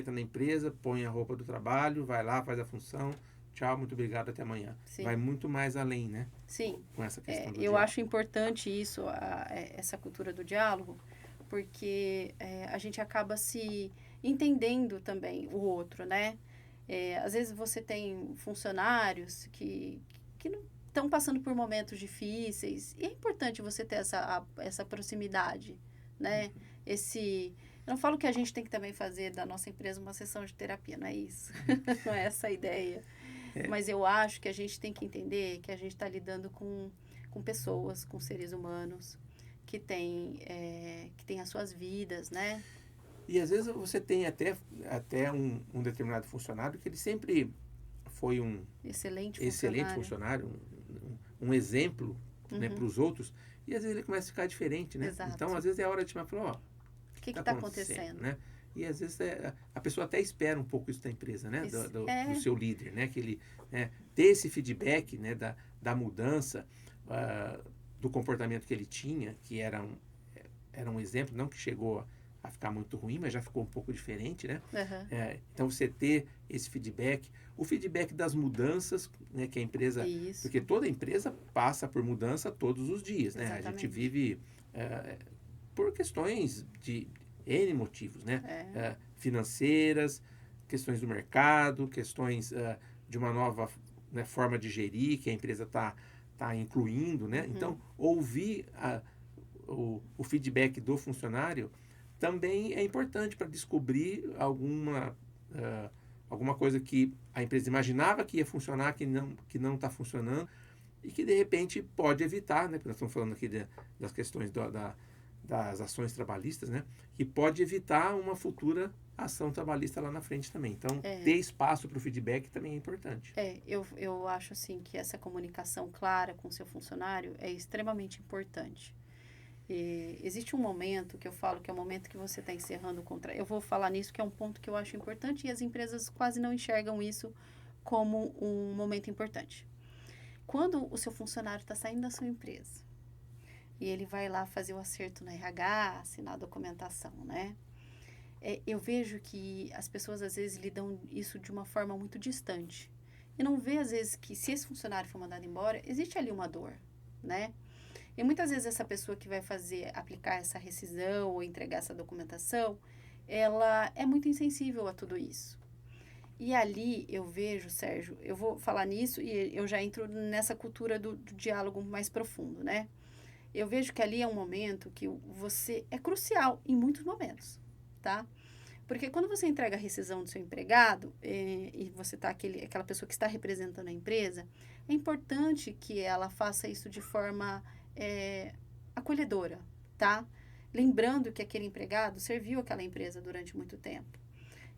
entra na empresa, põe a roupa do trabalho, vai lá, faz a função, tchau, muito obrigado, até amanhã. Sim. Vai muito mais além, né? Sim. Com essa questão do Eu diálogo. acho importante isso, essa cultura do diálogo, porque a gente acaba se entendendo também o outro, né? Às vezes você tem funcionários que não estão passando por momentos difíceis, e é importante você ter essa proximidade, né? Eu não falo que a gente tem que também fazer da nossa empresa uma sessão de terapia, não é isso. Não é essa a ideia. Mas eu acho que a gente tem que entender que a gente está lidando com pessoas, com seres humanos, que têm as suas vidas, né? E às vezes você tem até um determinado funcionário que ele sempre foi um Excelente excelente funcionário. funcionário, um exemplo, né, para Uhum. os outros, e às vezes ele começa a ficar diferente, né? Então, Exato. às vezes é hora de chamar e falar, ó, O o que que está está acontecendo, acontecendo? né? E às vezes a pessoa até espera um pouco isso da empresa, né? Do seu líder, né? Que ele, né, ter esse feedback, né, da mudança, do comportamento que ele tinha, que era um exemplo, não que chegou a ficar muito ruim, mas já ficou um pouco diferente, né? Uhum. Então você ter esse feedback, o feedback das mudanças, né, que a empresa, Isso. porque toda empresa passa por mudança todos os dias, né? A gente Exatamente. vive por questões de N motivos, né? Financeiras, questões do mercado, questões de uma nova, né, forma de gerir que a empresa tá incluindo, né? Uhum. Então, ouvir o feedback do funcionário também é importante para descobrir alguma coisa que a empresa imaginava que ia funcionar, que não está funcionando, e que de repente pode evitar, né? Porque nós estamos falando aqui das questões das ações trabalhistas, né? Que pode evitar uma futura ação trabalhista lá na frente também. Então, ter espaço para o feedback também é importante. Eu acho assim que essa comunicação clara com o seu funcionário é extremamente importante. Existe um momento que eu falo que é o momento que você está encerrando o contrato. Eu vou falar nisso, que é um ponto que eu acho importante e as empresas quase não enxergam isso como um momento importante. Quando o seu funcionário está saindo da sua empresa e ele vai lá fazer o acerto na RH, assinar a documentação, né? Eu vejo que as pessoas às vezes lidam isso de uma forma muito distante. E não vê às vezes que se esse funcionário for mandado embora, existe ali uma dor, né? E muitas vezes essa pessoa que vai aplicar essa rescisão ou entregar essa documentação, ela é muito insensível a tudo isso. E ali eu vejo, Sérgio, eu vou falar nisso e eu já entro nessa cultura do diálogo mais profundo, né? Eu vejo que ali é um momento que você é crucial em muitos momentos, tá? Porque quando você entrega a rescisão do seu empregado e você tá aquela pessoa que está representando a empresa, é importante que ela faça isso de forma acolhedora, tá? Lembrando que aquele empregado serviu aquela empresa durante muito tempo.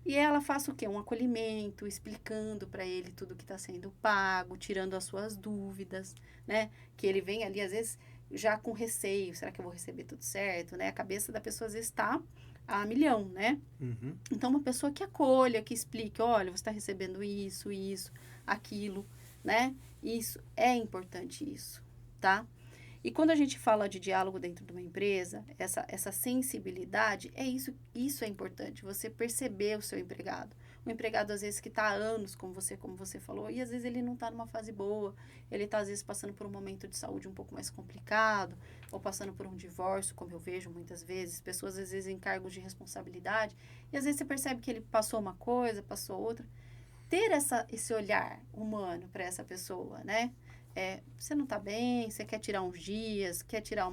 E ela faça o quê? Um acolhimento, explicando para ele tudo que está sendo pago, tirando as suas dúvidas, né? Que ele vem ali, às vezes, já com receio. Será que eu vou receber tudo certo, né? A cabeça da pessoa, às vezes, está a milhão, né? Uhum. Então, uma pessoa que acolha, que explique, olha, você está recebendo isso, aquilo, né? Isso, é importante isso, tá? E quando a gente fala de diálogo dentro de uma empresa, essa sensibilidade, isso é importante, você perceber o seu empregado. O empregado, às vezes, que está há anos com você, como você falou, e às vezes ele não está numa fase boa, ele está, às vezes, passando por um momento de saúde um pouco mais complicado, ou passando por um divórcio, como eu vejo muitas vezes, pessoas, às vezes, em cargos de responsabilidade, e às vezes você percebe que ele passou uma coisa, passou outra. Ter esse olhar humano para essa pessoa, né? Você não está bem, você quer tirar uns dias, quer tirar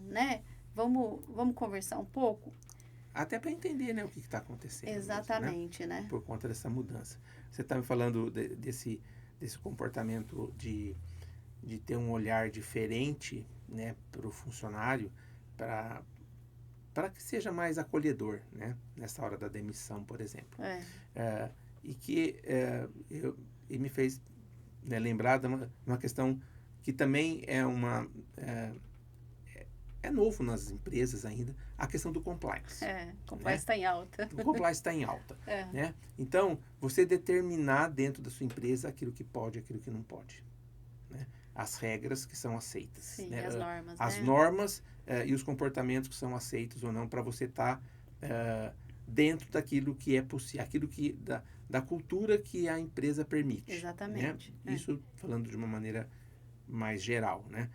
né? Vamos conversar um pouco? Até para entender, né, o que está acontecendo mesmo, né? Exatamente, né? Por conta dessa mudança. Você está me falando desse comportamento de ter um olhar diferente, né, para o funcionário, para que seja mais acolhedor, né, nessa hora da demissão, por exemplo. E que e me fez, né, lembrar de uma questão que também é novo nas empresas ainda, a questão do compliance. Compliance está em alta. O compliance está em alta. Né? Então, você determinar dentro da sua empresa aquilo que pode e aquilo que não pode. Né? As regras que são aceitas. Sim, né? as normas. As normas e os comportamentos que são aceitos ou não para você estar dentro daquilo que é possível, aquilo que da cultura que a empresa permite. Exatamente. Né? Isso falando de uma maneira mais geral, né?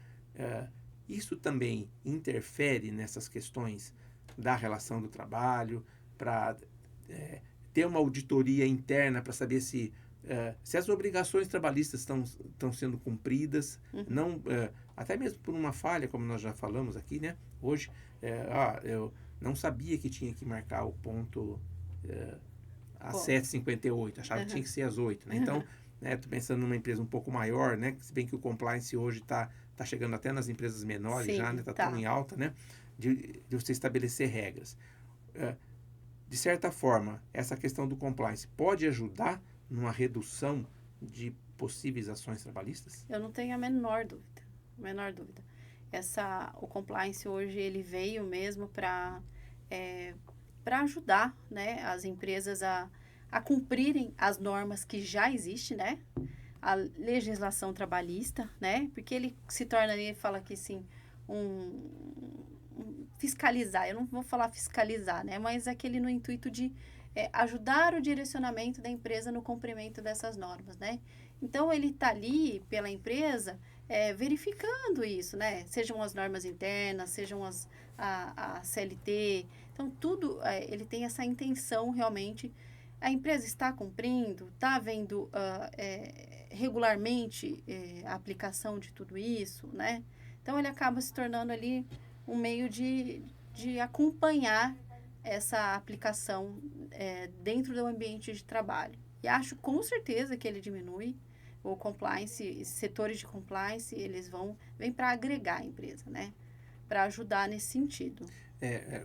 Isso também interfere nessas questões da relação do trabalho, para ter uma auditoria interna para saber se as obrigações trabalhistas estão sendo cumpridas, não, até mesmo por uma falha, como nós já falamos aqui, né? Hoje, eu não sabia que tinha que marcar o ponto às 7h58, achava que tinha que ser às 8, né? Então, estou pensando numa empresa um pouco maior, né? Se bem que o compliance hoje está chegando até nas empresas menores. Sim, já, né? Está tão em alta, né? De você estabelecer regras. De certa forma, essa questão do compliance pode ajudar numa redução de possíveis ações trabalhistas? Eu não tenho a menor dúvida. O compliance hoje ele veio mesmo para ajudar, né, as empresas a cumprirem as normas que já existem, né? A legislação trabalhista, né? Porque ele se torna, ele fala que sim, fiscalizar, eu não vou falar fiscalizar, né? Mas aquele no intuito de ajudar o direcionamento da empresa no cumprimento dessas normas, né? Então, ele está ali pela empresa verificando isso, né? Sejam as normas internas, sejam a CLT. Então, tudo, ele tem essa intenção realmente. A empresa está cumprindo, está vendo regularmente a aplicação de tudo isso, né? Então, ele acaba se tornando ali um meio de acompanhar essa aplicação dentro do ambiente de trabalho. E acho com certeza que ele diminui o compliance, setores de compliance, eles vêm para agregar a empresa, né? Para ajudar nesse sentido.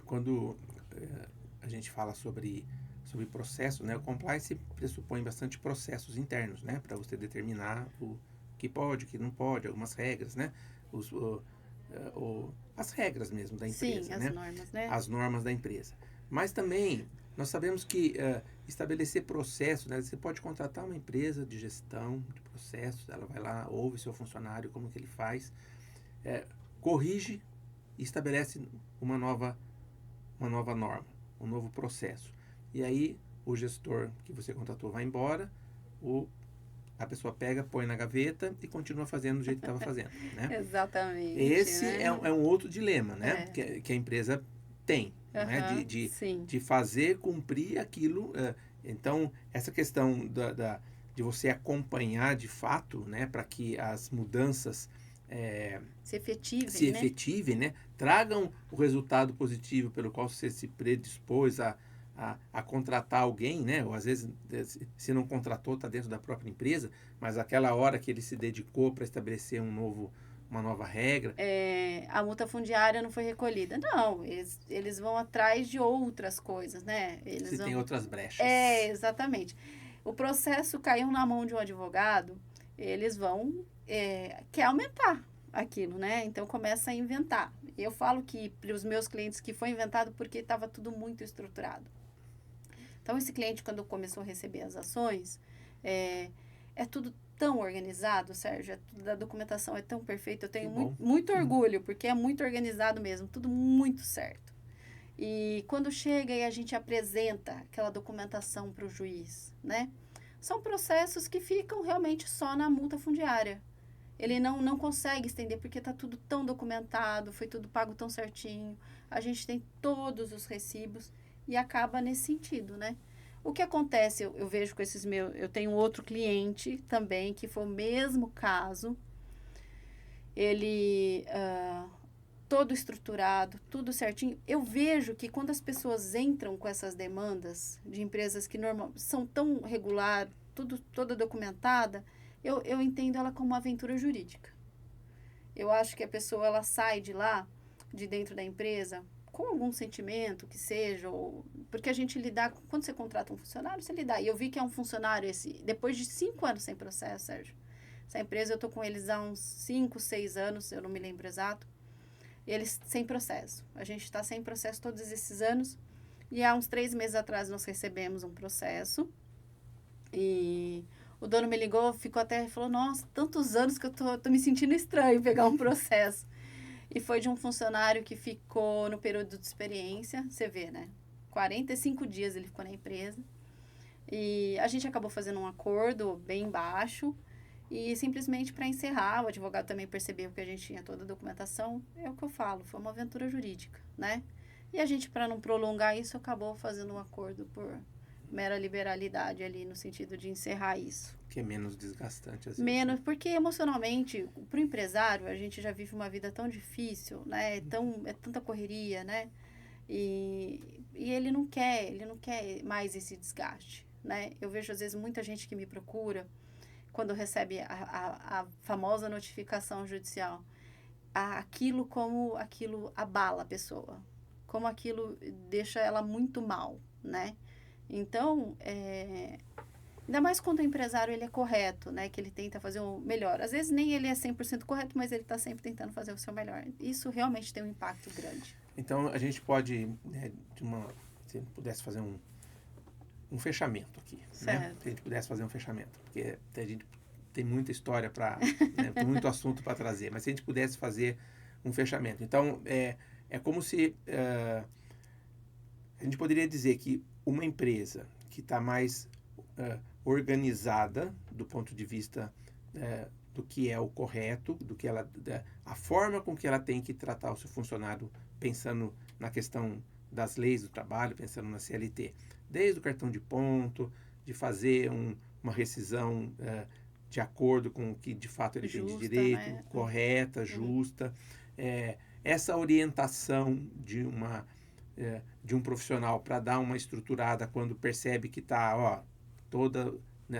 Quando a gente fala sobre processo, né? O compliance pressupõe bastante processos internos, né? Para você determinar o que pode, o que não pode, algumas regras, né? As regras mesmo da empresa. Sim, as normas, né? As normas da empresa. Mas também nós sabemos que estabelecer processos, né? Você pode contratar uma empresa de gestão de processos, ela vai lá, ouve seu funcionário, como que ele faz, corrige e estabelece uma nova norma, um novo processo. E aí o gestor que você contratou vai embora, a pessoa pega, põe na gaveta e continua fazendo do jeito que estava fazendo, né? Exatamente. Esse, né? é um outro dilema, né? Que a empresa tem, né? De fazer cumprir aquilo. Então, essa questão de você acompanhar de fato, né? Para que as mudanças se efetivem, né? Tragam o resultado positivo pelo qual você se predispôs a contratar alguém, né? Ou às vezes, se não contratou, está dentro da própria empresa, mas aquela hora que ele se dedicou para estabelecer uma nova regra. A multa fundiária não foi recolhida. Não, eles vão atrás de outras coisas, né? Tem outras brechas. Exatamente. O processo caiu na mão de um advogado, eles vão quer aumentar aquilo, né? Então, começa a inventar. Eu falo que para os meus clientes que foi inventado porque estava tudo muito estruturado. Então, esse cliente, quando começou a receber as ações, é tudo tão organizado, Sérgio, a documentação é tão perfeita, eu tenho muito orgulho, porque é muito organizado mesmo, tudo muito certo. E quando chega e a gente apresenta aquela documentação para o juiz, né? São processos que ficam realmente só na multa fundiária. Ele não consegue estender porque está tudo tão documentado, foi tudo pago tão certinho, a gente tem todos os recibos e acaba nesse sentido, né? O que acontece, eu vejo com esses meus... Eu tenho outro cliente também, que foi o mesmo caso. Ele, todo estruturado, tudo certinho. Eu vejo que quando as pessoas entram com essas demandas de empresas que são tão regular, toda documentada, eu entendo ela como uma aventura jurídica. Eu acho que a pessoa, ela sai de lá, de dentro da empresa, com algum sentimento que seja, porque a gente lidar, quando você contrata um funcionário, você lidar. E eu vi que é um funcionário depois de 5 anos sem processo, Sérgio. Essa empresa, eu estou com eles há uns 5, 6 anos, eu não me lembro exato. Eles sem processo. A gente está sem processo todos esses anos. E há uns 3 meses atrás nós recebemos um processo. E o dono me ligou, ficou até, falou, nossa, tantos anos que eu tô me sentindo estranho pegar um processo. E foi de um funcionário que ficou no período de experiência, você vê, né? 45 dias ele ficou na empresa. E a gente acabou fazendo um acordo bem baixo. E simplesmente para encerrar, o advogado também percebeu que a gente tinha toda a documentação. É o que eu falo, foi uma aventura jurídica, né? E a gente, para não prolongar isso, acabou fazendo um acordo por mera liberalidade ali, no sentido de encerrar isso. Que é menos desgastante, às vezes. Menos, porque emocionalmente, para o empresário, a gente já vive uma vida tão difícil, né? É tanta correria, né? E ele não quer mais esse desgaste, né? Eu vejo, às vezes, muita gente que me procura, quando recebe a famosa notificação judicial, aquilo abala a pessoa, como aquilo deixa ela muito mal, né? Então, ainda mais quando o empresário ele é correto, né? Que ele tenta fazer o melhor. Às vezes nem ele é 100% correto, mas ele está sempre tentando fazer o seu melhor. Isso realmente tem um impacto grande. Então, a gente pode, né, se pudesse fazer um fechamento aqui, né? Se a gente pudesse fazer um fechamento, porque a gente tem muita história né, tem muito assunto para trazer, mas se a gente pudesse fazer um fechamento. Então, é como se a gente poderia dizer que uma empresa que está mais organizada do ponto de vista do que é o correto, a forma com que ela tem que tratar o seu funcionário, pensando na questão das leis do trabalho, pensando na CLT, desde o cartão de ponto, de fazer uma rescisão de acordo com o que de fato ele tem de direito, né? Correta, justa. Essa orientação de um profissional para dar uma estruturada quando percebe que está,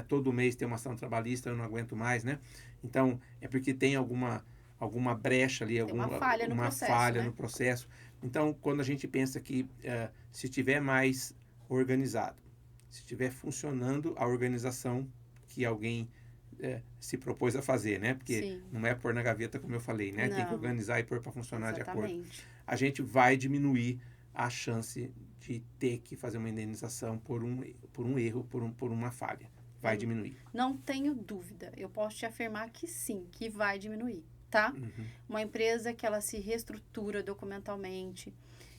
todo mês tem uma ação trabalhista, eu não aguento mais, né? Então, é porque tem alguma brecha ali, uma falha falha no processo. Então, quando a gente pensa que se estiver mais organizado, se estiver funcionando a organização que alguém se propôs a fazer, né? Porque Sim. não é pôr na gaveta, como eu falei, né? Não. Tem que organizar e pôr para funcionar. Exatamente. De acordo. A gente vai diminuir a chance de ter que fazer uma indenização por um erro, por uma falha. Vai diminuir. Não tenho dúvida. Eu posso te afirmar que sim, que vai diminuir, tá? Uhum. Uma empresa que ela se reestrutura documentalmente,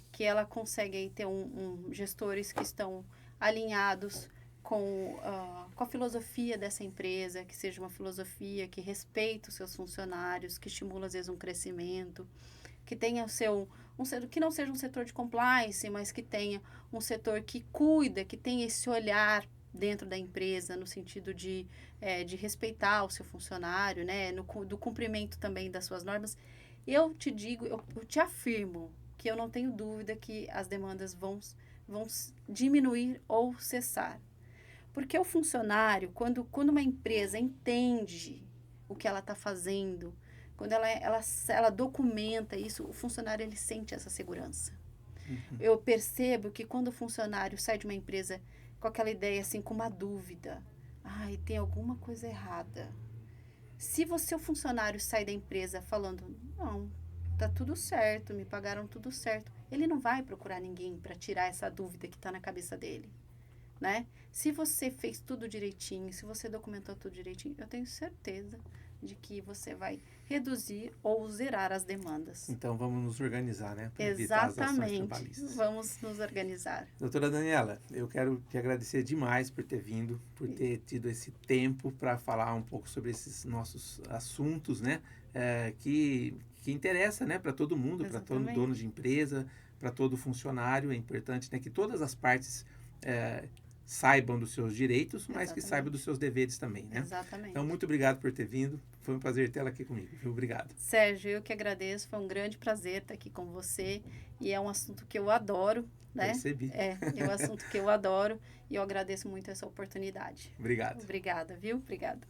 que ela consegue aí ter gestores que estão alinhados com a filosofia dessa empresa, que seja uma filosofia que respeita os seus funcionários, que estimula, às vezes, um crescimento, que tenha que não seja um setor de compliance, mas que tenha um setor que cuida, que tenha esse olhar dentro da empresa, no sentido de respeitar o seu funcionário, né, do cumprimento também das suas normas. Eu te digo, eu te afirmo que eu não tenho dúvida que as demandas vão diminuir ou cessar. Porque o funcionário, quando uma empresa entende o que ela está fazendo, quando ela documenta isso, o funcionário ele sente essa segurança. Uhum. Eu percebo que quando o funcionário sai de uma empresa com aquela ideia assim, com uma dúvida, tem alguma coisa errada. Se o funcionário sai da empresa falando, não, tá tudo certo, me pagaram tudo certo, ele não vai procurar ninguém para tirar essa dúvida que está na cabeça dele, né? Se você fez tudo direitinho, se você documentou tudo direitinho, eu tenho certeza de que você vai reduzir ou zerar as demandas. Então, vamos nos organizar, né? Para evitar as ações trabalhistas. Vamos nos organizar. Doutora Daniela, eu quero te agradecer demais por ter vindo, por ter tido esse tempo para falar um pouco sobre esses nossos assuntos, né? Que interessa, né? Para todo mundo, para todo dono de empresa, para todo funcionário. É importante, né? Que todas as partes saibam dos seus direitos, mas que saibam dos seus deveres também, né? Exatamente. Então, muito obrigado por ter vindo. Foi um prazer tê-la aqui comigo. Obrigado. Sérgio, eu que agradeço. Foi um grande prazer estar aqui com você. E é um assunto que eu adoro, né? Percebi. É um assunto que eu adoro. E eu agradeço muito essa oportunidade. Obrigado. Obrigada, viu? Obrigada.